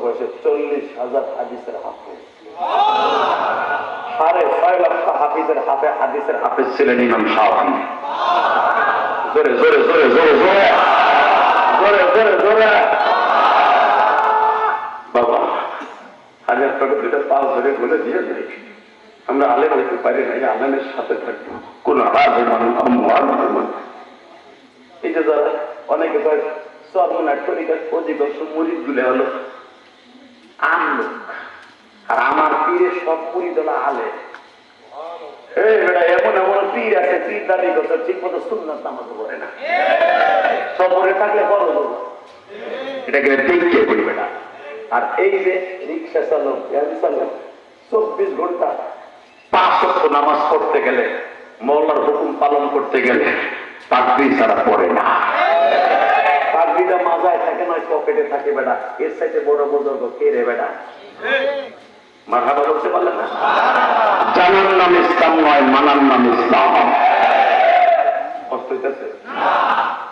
বয়সে 40,000 হাদিসের হাফেজ, 6.5 লক্ষ হাফিজের হাদিসের হাফেজ ছিলেন ইমাম শাফি। জোরে জোরে জোরে জোরে জোরে জোরে জোরে জোরে বাবা, 1000 টাকা দুটা পাঁচ ধরে বলে দিয়ে দেয়। আমরা আলেম হইতে পারি না, আলেমের সাথে থাকবো কোন এই যে যারা অনেকে অধিকাংশ মরিদ গুলো হলো আমলোক, আর আমার পীরের সব পরিদলা আলে। এমন এমন পীর আছে, পীর দাবি করছে ঠিক মতো সুন্নাত নামাজ পড়ে না, সবরে থাকলে বড় বড় এটাকে দেখতে করবে না। আর এই যে রিক্সা চালক, গাড়ি চালক 24 ঘন্টা 5 ওয়াক্ত নামাজ পড়তে গেলে, মওলার হুকুম পালন করতে গেলে তাকবীর ছাড়া পড়ে না। তাকবীরটা মাজায় থাকে না, পকেটে থাকে। বেটা এর সাথে বড় বুজুর্গ কে রে বেটা? মারহাবা বলতে পারলেন না? জানার নাম ইসলাম নয়, মানার নাম ইসলাম। কষ্ট হইতেছে?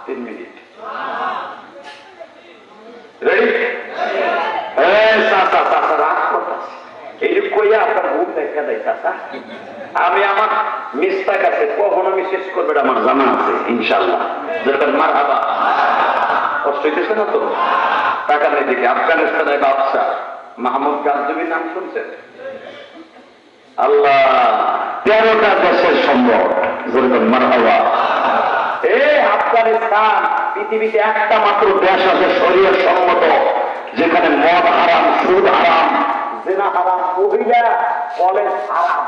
3 মিনিট রেডি? আমি আমার মিস্তাক আছে, কখনো আমি শেষ করবে আমার জানা আছে ইনশাল্লাহ। মারহাবা। কষ্ট হইতেছে না তো? টাকা নেই দিকে আফগানিস্তানের বাদশাহ মাহমুদ গাজনবীর নাম শুনছেন? আল্লাহ 13টা দেশের সম্ভব। মারহাবা। এই আফগানিস্তান পৃথিবীতে একটা মাত্র দেশ আছে শরীয়ত সম্মত, যেখানে মদ হারাম, সুদ হারাম, জিনা হারাম, মহিলা কলেজ হারাম।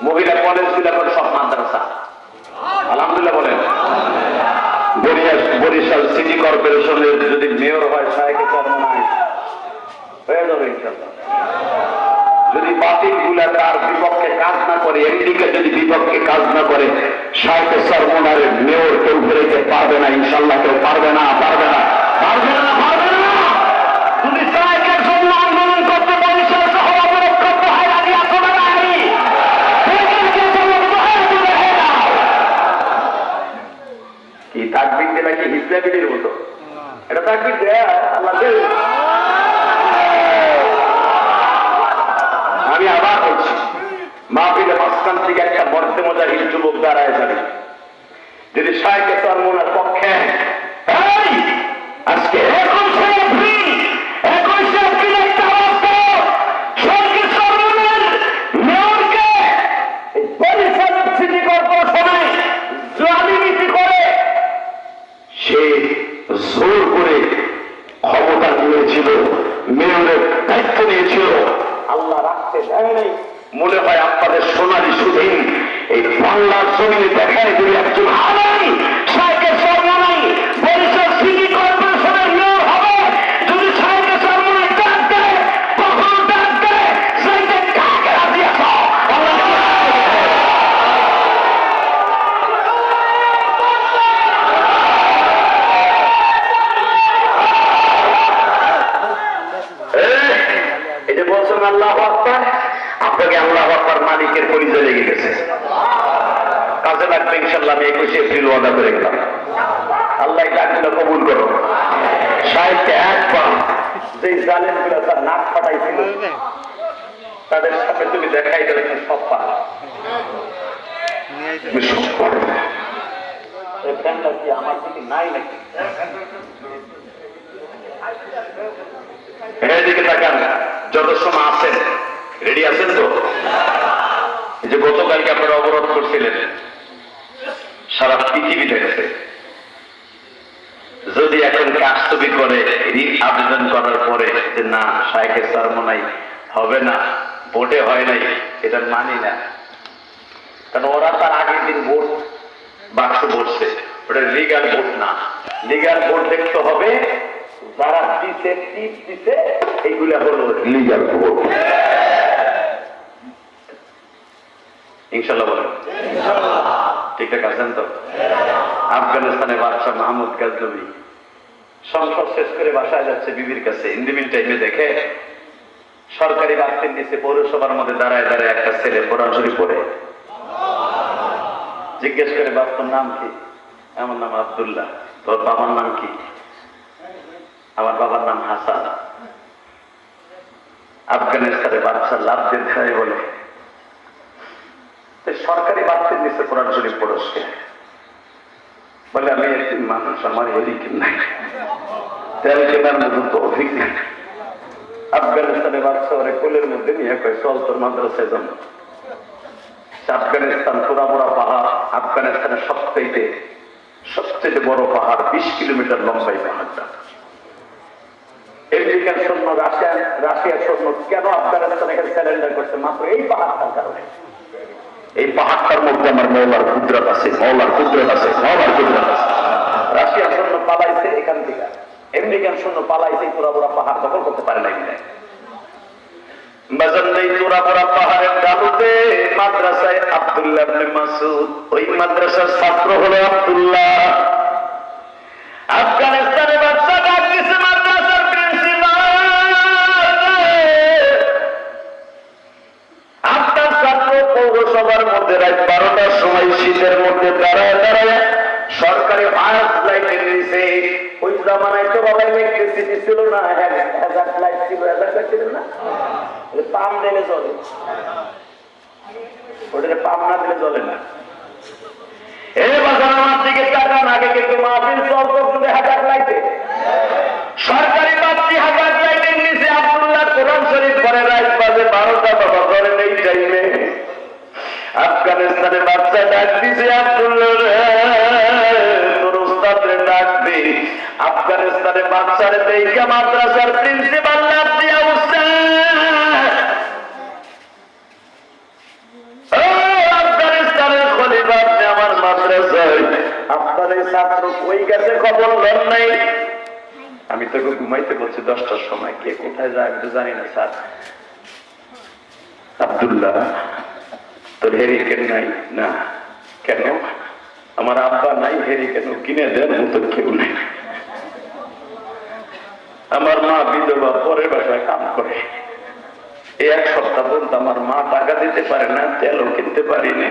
মহিলা কলেজ গুলা করে সব মাদ্রাসা। আলহামদুলিল্লাহ বলেন। বরিশাল সিটি কর্পোরেশনের যদি মেয়র হয় শায়েখে চরমনাই হয়ে যাবে ইনশাআল্লাহ। যদি বাতিল গুলা তার বিপক্ষে কাজ না করে, এমডিকে যদি বিপক্ষে কাজ না করে, শায়েখে চরমনাইয়ের মেয়র কেউ ফেরাইতে পারবে না ইনশাআল্লাহ। কেউ পারবে না, পারবে না, পারবে না, পারবে না। যদি শায়েখের জন্য আন্দোলন করতে বরিশাল সহ অবরোধ করতে হয়, রাজি আছো না? রাজি? কি তাকবীর দেয় নাকি হিজরাবিদের মতো? এটা তাকবীর দেয় আল্লাহ। আমি আবার বলছি, মাহফিলে মাঝখান থেকে একটা মর্যাদাহীন যুবক দাঁড়ায় যাবে, যদি শায়েখে চরমনাইয়ের পক্ষে আজকে জোর করে ক্ষমতা নিয়েছিল, মেয়রের দায়িত্ব নিয়েছিল, আল্লাহ রাখতে দেয় নাই। মনে হয় আপনাদের সোনালী সুদিন এই বাংলার জমিনে দেখায় দিলে একজন আলেম শায়েখে চরমনাই বরিশাল সিটি কর্পোরেশনের মেয়র হবে। যদি শায়েখে চরমনাই ডাক দেয়, তখন ডাক দেয় যাইতে কাকে রাজি আছো? এই যে বলছেন আল্লাহু আকবার, আপনাকে আল্লাহু আকবার মালিকের পরিচয় লেগে গেছে, কাজে লাগবে ইনশাআল্লাহ। আমি 21 এপ্রিল ওয়াদা করে গেলাম, আল্লাহ ডাকগুলো কবুল করো। শায়েখকে একবার যে জালেম গুলো তার নাক ফাটাইছিল, তাদের সাথে তুমি দেখাই দেবে সব পারা কি আমার দিকে নাই নাকি? এদিকে তাকান, যত সময় আছেন রেডি আছেন তো? এই যে গতকালকে আপনারা অবরোধ করছিলেন, সারা পৃথিবী দেখছে। যদি এখন কারচুপি করে রিট আবেদন করার পরে যে না শায়েখে চরমনাই হবে না, ভোটে হয় নাই, এটা মানি না। কারণ ওরা তার আগের দিন ভোট বাক্স ভরছে, ওটা লিগাল ভোট না। লিগাল ভোট দেখতে হবে যারা দিছে, টিপ দিছে, এইগুলা হলো লিগাল ভোট। ইনশাআল্লাহ বলেন ঠিকঠাক আছেন তো? আফগানিস্তানের বাদশাহ মাহমুদ গাজনবী সংসদ শেষ করে বাসায় যাচ্ছে বিবির কাছে। ইন দি মিন টাইমে দেখে সরকারি বাসের নিচে পৌরসভার মধ্যে দাঁড়ায় দাঁড়ায় একটা ছেলে কোরআন শরীফ পড়ে। জিজ্ঞেস করে বাপ তোর নাম কি? আমার নাম আব্দুল্লাহ। তোর বাবার নাম কি? আমার বাবার নাম হাসান। আফগানিস্তানে বাচ্চা লাভ দিয়ে দেয় বলে সরকারি বাচ্চার নিচে কোরআন শরীফ পড়ছে বলে আমি একটি মানুষ, আমার হেরিকেন নাই, তেল কেনার মতো তো অধিক নাই। আফগানিস্তানের বাচ্চা ওরে কোলের মধ্যে নিয়ে কয় চল তোর মাদ্রাসায় যান। আফগানিস্তান পুরা বড় পাহাড়, আফগানিস্তানের সবচেয়ে বড় পাহাড়, 20 কিলোমিটার লম্বা এই পাহাড়টা। আমেরিকান সৈন্য, রাশিয়ার সৈন্য কেন আফগানিস্তান এখানে স্যারেন্ডার করছে? মাত্র এই পাহাড়টার কারণে। এই পাহাড়টার মধ্যে আমার মৌলার কুদরত আছে, মৌলার কুদরত আছে, মৌলার কুদরত আছে। রাশিয়ার সৈন্য পালাইছে এখান থেকে, আমেরিকান সৈন্য পালাইছে পুরা বড় পাহাড় দখল করতে পারে না। পাহাড়ের ডালুতে মাদ্রাসায় আব্দুল্লাহ ইবনে মাসউদ, ওই মাদ্রাসার ছাত্র হলো আব্দুল্লাহ। আফগানিস্তানের বাচ্চা ডাক দিছে মাদ্রাসার প্রিন্সিপাল, আপনার ছাত্র পৌরসভার মধ্যে রাত 12টার সময় শীতের মধ্যে দাঁড়ায় দাঁড়ায় সরকারি হায়াত লাইটের নিচে, ওই জামানায় তো বাবা ইলেকট্রিসিটি ছিল না, হ্যাজার্ড লাইট ছিল, হ্যাজার্ড লাইট ছিল না, পাম দিলে জ্বলে, ওটা পাম না দিলে জ্বলে না। এই বাজার আমার দিকে টাকার আগে কিন্তু মাহফিল চলতো কিন্তু হ্যাজার্ড লাইটে, সরকারি বাতি হ্যাজার্ড লাইটের নিচে আব্দুল্লাহ কোরআন শরীফ পড়ে রাত বাজে 12টা, বাবা করেন এই টাইমে। আফগানিস্তানের বাচ্চা ডাক দিছে আব্দুল্লাহ তোর উস্তাদরে ডাক দে। আফগানিস্তানের বাচ্চারে দেখে মাদ্রাসার প্রিন্সিপাল লাভ দিয়া উঠছে, আফগানিস্তানের খলিফা আপনি আমার মাদ্রাসায়, আপনার এই ছাত্র কই গেছে খবর লন নাই? আমি তো ঘুমাইতে বলছি 10টার সময়, কে কোথায় যায় আমি তো জানি না স্যার। আব্দুল্লাহ তোর হেরিকেন নাই? না। কেন? আমার আব্বা নাই, হেরিকেন কিনে দেন মতো কেউ নাই। আমার মা বিধবা, পরের বাসায় কাম করে, এই 1 সপ্তাহ পর্যন্ত আমার মা টাকা দিতে পারে না, তেলও কিনতে পারিনি।